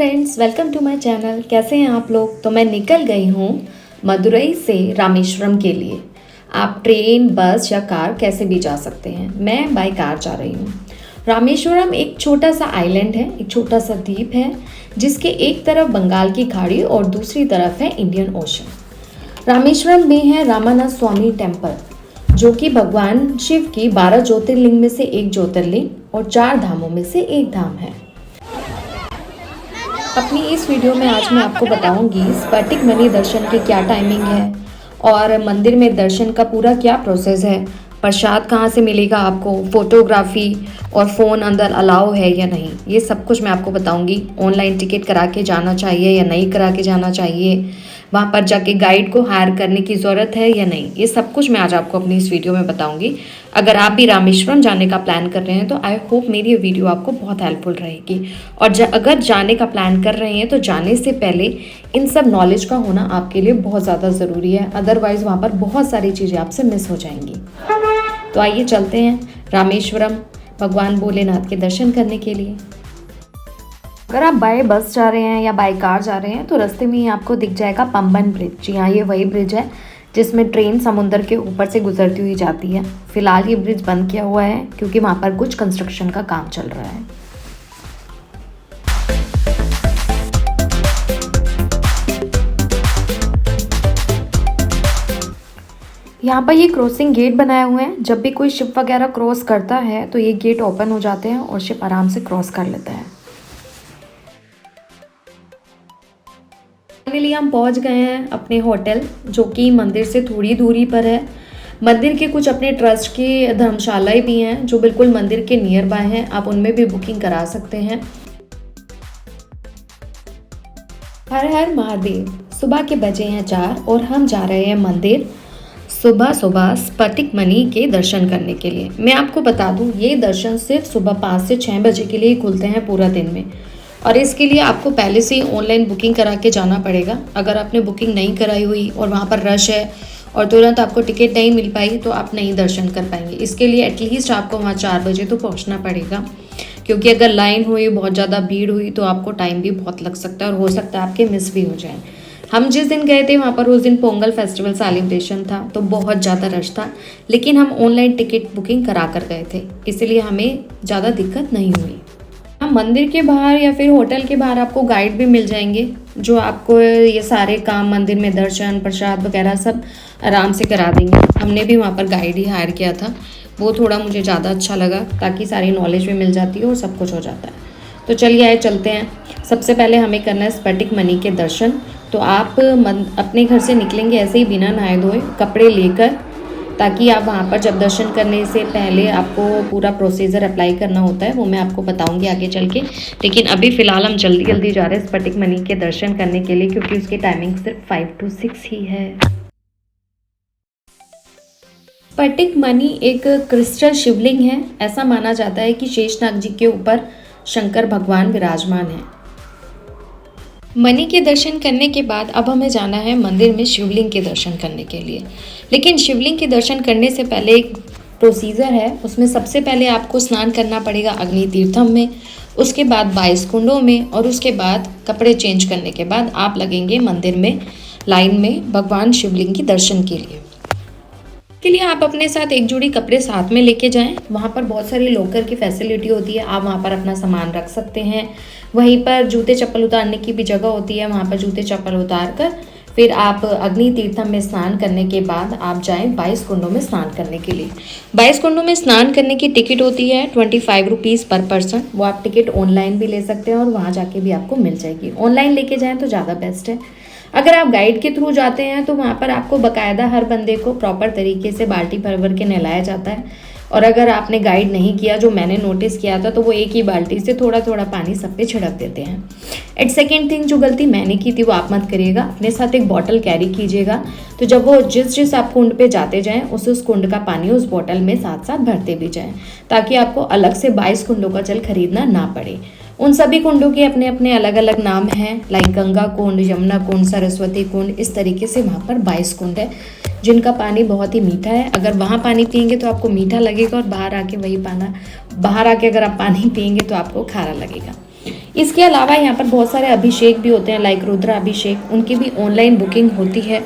Friends, welcome to my channel. कैसे हैं आप लोग। तो मैं निकल गई हूँ मदुरई से रामेश्वरम के लिए। आप ट्रेन, बस या कार कैसे भी जा सकते हैं। मैं बाय कार जा रही हूँ। रामेश्वरम एक छोटा सा आइलैंड है, एक छोटा सा द्वीप है जिसके एक तरफ बंगाल की खाड़ी और दूसरी तरफ है इंडियन ओशन। रामेश्वरम में है रामानाथ स्वामी टेम्पल, जो कि भगवान शिव की 12 ज्योतिर्लिंग में से एक ज्योतिर्लिंग और 4 धामों में से एक धाम है। अपनी इस वीडियो में आज मैं आपको बताऊंगी स्फटिक मणि दर्शन की क्या टाइमिंग है और मंदिर में दर्शन का पूरा क्या प्रोसेस है, प्रसाद कहाँ से मिलेगा आपको, फोटोग्राफी और फ़ोन अंदर अलाउ है या नहीं, ये सब कुछ मैं आपको बताऊंगी। ऑनलाइन टिकट करा के जाना चाहिए या नहीं करा के जाना चाहिए, वहाँ पर जाके गाइड को हायर करने की ज़रूरत है या नहीं, ये सब कुछ मैं आज आपको अपनी इस वीडियो में बताऊंगी। अगर आप भी रामेश्वरम जाने का प्लान कर रहे हैं तो आई होप मेरी ये वीडियो आपको बहुत हेल्पफुल रहेगी। और अगर जाने का प्लान कर रहे हैं तो जाने से पहले इन सब नॉलेज का होना आपके लिए बहुत ज़्यादा ज़रूरी है, अदरवाइज़ वहाँ पर बहुत सारी चीज़ें आपसे मिस हो जाएंगी। तो आइए चलते हैं रामेश्वरम भगवान भोलेनाथ के दर्शन करने के लिए। अगर आप बाय बस जा रहे हैं या बाय कार जा रहे हैं तो रास्ते में ही आपको दिख जाएगा पंबन ब्रिज। जी हाँ, ये वही ब्रिज है जिसमें ट्रेन समुद्र के ऊपर से गुजरती हुई जाती है। फिलहाल ये ब्रिज बंद किया हुआ है क्योंकि वहाँ पर कुछ कंस्ट्रक्शन का काम चल रहा है। यहाँ पर ये क्रॉसिंग गेट बनाए हुए हैं। जब भी कोई शिप वगैरह क्रॉस करता है तो ये गेट ओपन हो जाते हैं और शिप आराम से क्रॉस कर लेता है। फाइनली हम पहुंच गए हैं अपने होटल, जो कि मंदिर से थोड़ी दूरी पर है। मंदिर के कुछ अपने ट्रस्ट की धर्मशालाएं भी हैं जो बिल्कुल मंदिर के नियर बाय हैं, आप उनमें भी बुकिंग करा सकते हैं। हर हर महादेव। सुबह के बजे हैं 4 और हम जा रहे हैं मंदिर सुबह सुबह स्फटिक मणि के दर्शन करने के लिए। मैं आपको बता दूं, ये दर्शन सिर्फ सुबह 5 से 6 बजे के लिए खुलते हैं पूरा दिन में, और इसके लिए आपको पहले से ही ऑनलाइन बुकिंग करा के जाना पड़ेगा। अगर आपने बुकिंग नहीं कराई हुई और वहाँ पर रश है और तुरंत आपको टिकट नहीं मिल पाई तो आप नहीं दर्शन कर पाएंगे। इसके लिए एटलीस्ट आपको वहाँ 4 बजे तो पहुँचना पड़ेगा, क्योंकि अगर लाइन हुई, बहुत ज़्यादा भीड़ हुई तो आपको टाइम भी बहुत लग सकता है और हो सकता है आपके मिस भी हो जाए। हम जिस दिन गए थे वहाँ पर उस दिन पोंगल फेस्टिवल सेलिब्रेशन था तो बहुत ज़्यादा रश था, लेकिन हम ऑनलाइन टिकट बुकिंग करा कर गए थे, इसलिए हमें ज़्यादा दिक्कत नहीं हुई। हम मंदिर के बाहर या फिर होटल के बाहर आपको गाइड भी मिल जाएंगे जो आपको ये सारे काम, मंदिर में दर्शन, प्रसाद वगैरह सब आराम से करा देंगे। हमने भी वहाँ पर गाइड ही हायर किया था, वो थोड़ा मुझे ज़्यादा अच्छा लगा ताकि सारी नॉलेज भी मिल जाती है और सब कुछ हो जाता है। तो चलिए आए चलते हैं। सबसे पहले हमें करना है स्फटिक मणि के दर्शन। तो आप अपने घर से निकलेंगे ऐसे ही बिना नहाए धोए कपड़े लेकर, ताकि आप वहाँ पर जब दर्शन करने से पहले आपको पूरा प्रोसीजर अप्लाई करना होता है, वो मैं आपको बताऊंगी आगे चल के। लेकिन अभी फ़िलहाल हम जल्दी जल्दी जा रहे हैं स्फटिक मणि के दर्शन करने के लिए, क्योंकि उसकी टाइमिंग सिर्फ 5 to 6 ही है। स्फटिक मणि एक क्रिस्टल शिवलिंग है। ऐसा माना जाता है कि शेषनाग जी के ऊपर शंकर भगवान विराजमान है। मणि के दर्शन करने के बाद अब हमें जाना है मंदिर में शिवलिंग के दर्शन करने के लिए। लेकिन शिवलिंग के दर्शन करने से पहले एक प्रोसीजर है, उसमें सबसे पहले आपको स्नान करना पड़ेगा अग्नि तीर्थम में, उसके बाद 22 कुंडों में, और उसके बाद कपड़े चेंज करने के बाद आप लगेंगे मंदिर में लाइन में भगवान शिवलिंग के दर्शन के लिए। के लिए आप अपने साथ एक जोड़ी कपड़े साथ में लेके जाएं। वहाँ पर बहुत सारी लॉकर की फैसिलिटी होती है, आप वहाँ पर अपना सामान रख सकते हैं। वहीं पर जूते चप्पल उतारने की भी जगह होती है, वहाँ पर जूते चप्पल उतार कर फिर आप अग्नि तीर्थम में स्नान करने के बाद आप जाएं 22 कुंडों में स्नान करने के लिए। 22 कुंडों में स्नान करने की टिकट होती है 25 रुपीज़ पर पर्सन। वो आप टिकट ऑनलाइन भी ले सकते हैं और वहाँ जाके भी आपको मिल जाएगी। ऑनलाइन लेके जाएँ तो ज़्यादा बेस्ट है। अगर आप गाइड के थ्रू जाते हैं तो वहाँ पर आपको बाकायदा हर बंदे को प्रॉपर तरीके से बाल्टी भर भर के नहलाया जाता है, और अगर आपने गाइड नहीं किया, जो मैंने नोटिस किया था, तो वो एक ही बाल्टी से थोड़ा थोड़ा पानी सब पे छिड़क देते हैं। एट सेकेंड थिंग, जो गलती मैंने की थी वो आप मत करिएगा। अपने साथ एक बॉटल कैरी कीजिएगा, तो जब वो जिस आप कुंड पे जाते जाएं उस कुंड का पानी उस बॉटल में साथ साथ भरते भी जाएं, ताकि आपको अलग से 22 कुंडों का जल खरीदना ना पड़े। उन सभी कुंडों के अपने अपने अलग अलग नाम हैं, लाइक गंगा कुंड, यमुना कुंड, सरस्वती कुंड, इस तरीके से वहाँ पर 22 कुंड है जिनका पानी बहुत ही मीठा है। अगर वहाँ पानी पियेंगे तो आपको मीठा लगेगा, और बाहर आके अगर आप पानी पियेंगे तो आपको खारा लगेगा। इसके अलावा यहाँ पर बहुत सारे अभिषेक भी होते हैं, लाइक रुद्र अभिषेक, उनकी भी ऑनलाइन बुकिंग होती है।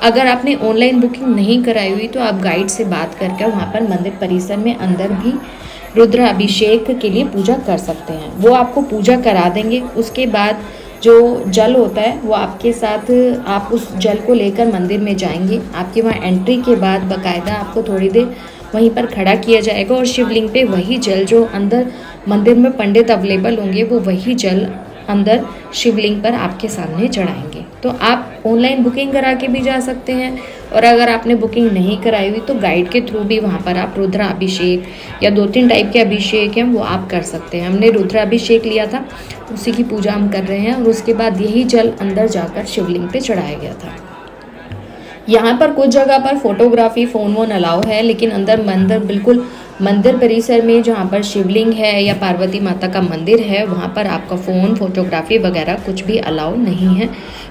अगर आपने ऑनलाइन बुकिंग नहीं कराई हुई तो आप गाइड से बात करके वहाँ पर मंदिर परिसर में अंदर भी रुद्र अभिषेक के लिए पूजा कर सकते हैं। वो आपको पूजा करा देंगे। उसके बाद जो जल होता है वो आपके साथ, आप उस जल को लेकर मंदिर में जाएंगे। आपके वहाँ एंट्री के बाद बाकायदा आपको थोड़ी देर वहीं पर खड़ा किया जाएगा और शिवलिंग पे वही जल, जो अंदर मंदिर में पंडित अवेलेबल होंगे, वो वही जल अंदर शिवलिंग पर आपके सामने चढ़ाएंगे। तो आप ऑनलाइन बुकिंग करा के भी जा सकते हैं, और अगर आपने बुकिंग नहीं कराई हुई तो गाइड के थ्रू भी वहाँ पर आप रुद्र अभिषेक या 2-3 टाइप के अभिषेक हैं वो आप कर सकते हैं। हमने रुद्र अभिषेक लिया था, उसी की पूजा हम कर रहे हैं, और उसके बाद यही जल अंदर जाकर शिवलिंग पे चढ़ाया गया था। यहाँ पर कुछ जगह पर फोटोग्राफी फ़ोन वोन अलाउ है, लेकिन अंदर बिल्कुल मंदिर परिसर में जहाँ पर शिवलिंग है या पार्वती माता का मंदिर है, वहाँ पर आपका फ़ोन, फोटोग्राफी वगैरह कुछ भी अलाउ नहीं है।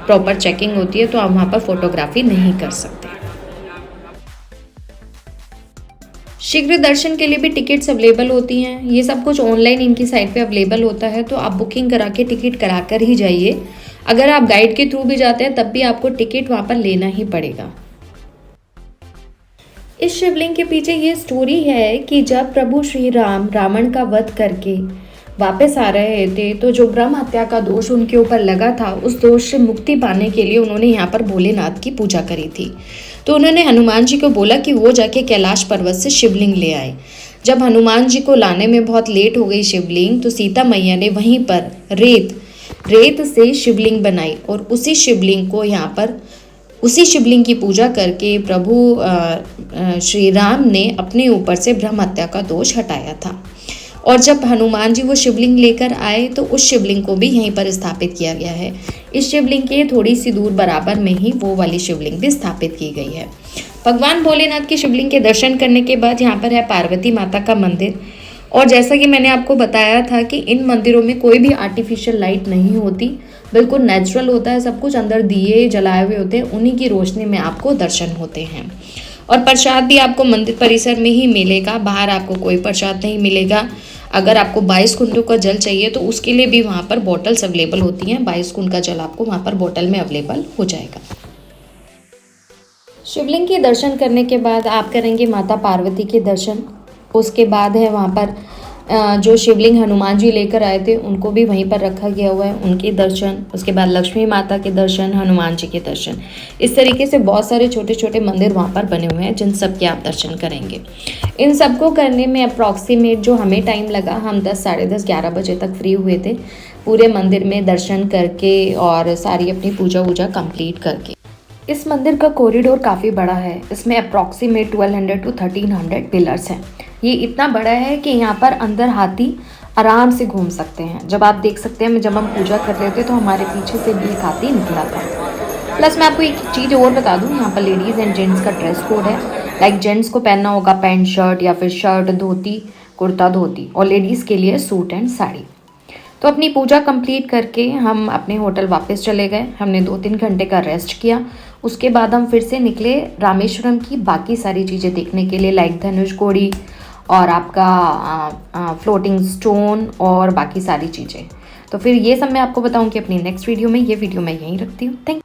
प्रॉपर चेकिंग होती है, तो आप वहाँ पर फोटोग्राफी नहीं कर सकते। शीघ्र दर्शन के लिए भी टिकट्स अवेलेबल होती हैं। ये सब कुछ ऑनलाइन इनकी साइट पे अवेलेबल होता है, तो आप बुकिंग करा के टिकट करा कर ही जाइए। अगर आप गाइड के थ्रू भी जाते हैं तब भी आपको टिकट वहाँ पर लेना ही पड़ेगा। इस शिवलिंग के पीछे ये स्टोरी है कि जब प्रभु श्री राम रावण का वध करके वापस आ रहे थे, तो जो ब्रह्म हत्या का दोष उनके ऊपर लगा था, उस दोष से मुक्ति पाने के लिए उन्होंने यहाँ पर भोलेनाथ की पूजा करी थी। तो उन्होंने हनुमान जी को बोला कि वो जाके कैलाश पर्वत से शिवलिंग ले आए। जब हनुमान जी को लाने में बहुत लेट हो गई शिवलिंग, तो सीता मैया ने वहीं पर रेत से शिवलिंग बनाई, और उसी शिवलिंग को यहाँ पर, उसी शिवलिंग की पूजा करके प्रभु श्री राम ने अपने ऊपर से ब्रह्म हत्या का दोष हटाया था। और जब हनुमान जी वो शिवलिंग लेकर आए, तो उस शिवलिंग को भी यहीं पर स्थापित किया गया है। इस शिवलिंग के थोड़ी सी दूर बराबर में ही वो वाली शिवलिंग भी स्थापित की गई है। भगवान भोलेनाथ की शिवलिंग के दर्शन करने के बाद यहाँ पर है पार्वती माता का मंदिर। और जैसा कि मैंने आपको बताया था कि इन मंदिरों में कोई भी आर्टिफिशियल लाइट नहीं होती, बिल्कुल नेचुरल होता है सब कुछ। अंदर दिए जलाए हुए होते हैं, उन्हीं की रोशनी में आपको दर्शन होते हैं। और प्रसाद भी आपको मंदिर परिसर में ही मिलेगा, बाहर आपको कोई प्रसाद नहीं मिलेगा। अगर आपको 22 कुंडों का जल चाहिए तो उसके लिए भी वहाँ पर बॉटल्स अवेलेबल होती हैं। 22 कुंड का जल आपको वहाँ पर बॉटल में अवेलेबल हो जाएगा। शिवलिंग के दर्शन करने के बाद आप करेंगे माता पार्वती के दर्शन। उसके बाद है वहाँ पर जो शिवलिंग हनुमान जी लेकर आए थे उनको भी वहीं पर रखा गया हुआ है, उनके दर्शन। उसके बाद लक्ष्मी माता के दर्शन, हनुमान जी के दर्शन। इस तरीके से बहुत सारे छोटे छोटे मंदिर वहाँ पर बने हुए हैं जिन सब के आप दर्शन करेंगे। इन सबको करने में अप्रॉक्सीमेट जो हमें टाइम लगा, हम 10, साढ़े 10, 11 बजे तक फ्री हुए थे, पूरे मंदिर में दर्शन करके और सारी अपनी पूजा वूजा कंप्लीट करके। इस मंदिर का कॉरिडोर काफ़ी बड़ा है। इसमें अप्रॉक्सीमेट 1200 to 1300 पिलर्स हैं। ये इतना बड़ा है कि यहाँ पर अंदर हाथी आराम से घूम सकते हैं। जब आप देख सकते हैं, जब हम पूजा कर रहे थे तो हमारे पीछे से भी एक हाथी निकला था। प्लस मैं आपको एक चीज़ और बता दूँ, यहाँ पर लेडीज़ एंड जेंट्स का ड्रेस कोड है। लाइक जेंट्स को पहनना होगा पैंट शर्ट या फिर शर्ट धोती, कुर्ता धोती, और लेडीज़ के लिए सूट एंड साड़ी। तो अपनी पूजा कंप्लीट करके हम अपने होटल वापस चले गए। हमने 2-3 घंटे का रेस्ट किया। उसके बाद हम फिर से निकले रामेश्वरम की बाकी सारी चीज़ें देखने के लिए, लाइक धनुषकोडी और आपका फ्लोटिंग स्टोन और बाकी सारी चीज़ें। तो फिर ये सब मैं आपको बताऊंगी अपनी नेक्स्ट वीडियो में। ये वीडियो मैं यहीं रखती हूँ। थैंक